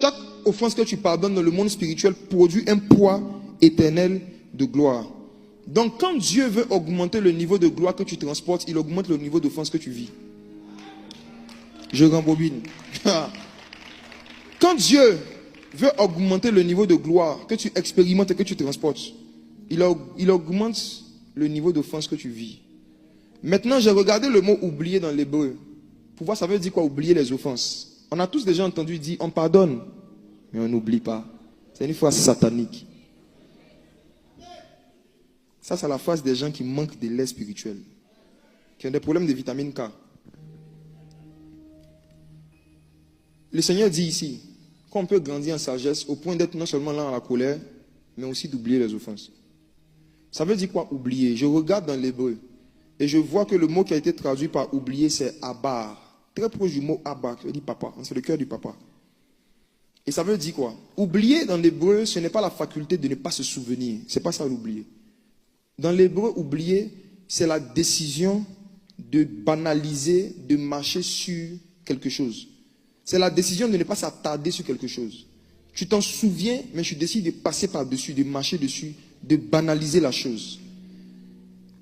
Chaque offense que tu pardonnes dans le monde spirituel produit un poids éternel de gloire. Donc quand Dieu veut augmenter le niveau de gloire que tu transportes, il augmente le niveau d'offense que tu vis. Je rembobine. Quand Dieu veut augmenter le niveau de gloire que tu expérimentes et que tu transportes, il augmente le niveau d'offense que tu vis. Maintenant, j'ai regardé le mot oublier dans l'hébreu. Pour voir, ça veut dire quoi, oublier les offenses. On a tous déjà entendu dire, on pardonne, mais on n'oublie pas. C'est une phrase satanique. Ça, c'est la phrase des gens qui manquent de lait spirituel, qui ont des problèmes de vitamine K. Le Seigneur dit ici qu'on peut grandir en sagesse au point d'être non seulement lent à la colère, mais aussi d'oublier les offenses. Ça veut dire quoi, oublier? Je regarde dans l'hébreu et je vois que le mot qui a été traduit par oublier, c'est abar. Très proche du mot abar, qui veut dire papa. C'est le cœur du papa. Et ça veut dire quoi? Oublier dans l'hébreu, ce n'est pas la faculté de ne pas se souvenir. C'est pas ça l'oublier. Dans l'hébreu, oublier, c'est la décision de banaliser, de marcher sur quelque chose. C'est la décision de ne pas s'attarder sur quelque chose. Tu t'en souviens, mais tu décides de passer par-dessus, de marcher dessus, de banaliser la chose.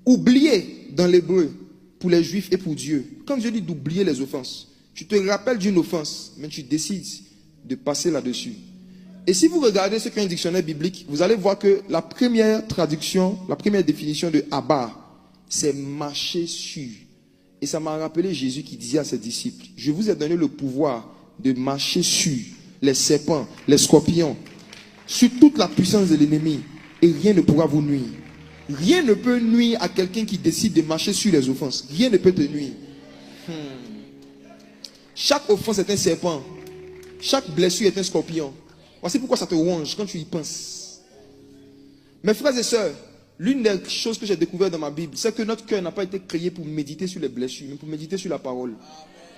Oublier dans l'hébreu, pour les juifs et pour Dieu, quand Dieu dit d'oublier les offenses, tu te rappelles d'une offense, mais tu décides de passer là-dessus. Et si vous regardez ce qu'est un dictionnaire biblique, vous allez voir que la première traduction, la première définition de Abba, c'est marcher sur. Et ça m'a rappelé Jésus qui disait à ses disciples, je vous ai donné le pouvoir de marcher sur les serpents, les scorpions, sur toute la puissance de l'ennemi, et rien ne pourra vous nuire. Rien ne peut nuire à quelqu'un qui décide de marcher sur les offenses. Rien ne peut te nuire. Chaque offense est un serpent. Chaque blessure est un scorpion. Voici pourquoi ça te ronge quand tu y penses. Mes frères et sœurs, l'une des choses que j'ai découvert dans ma Bible, c'est que notre cœur n'a pas été créé pour méditer sur les blessures, mais pour méditer sur la parole.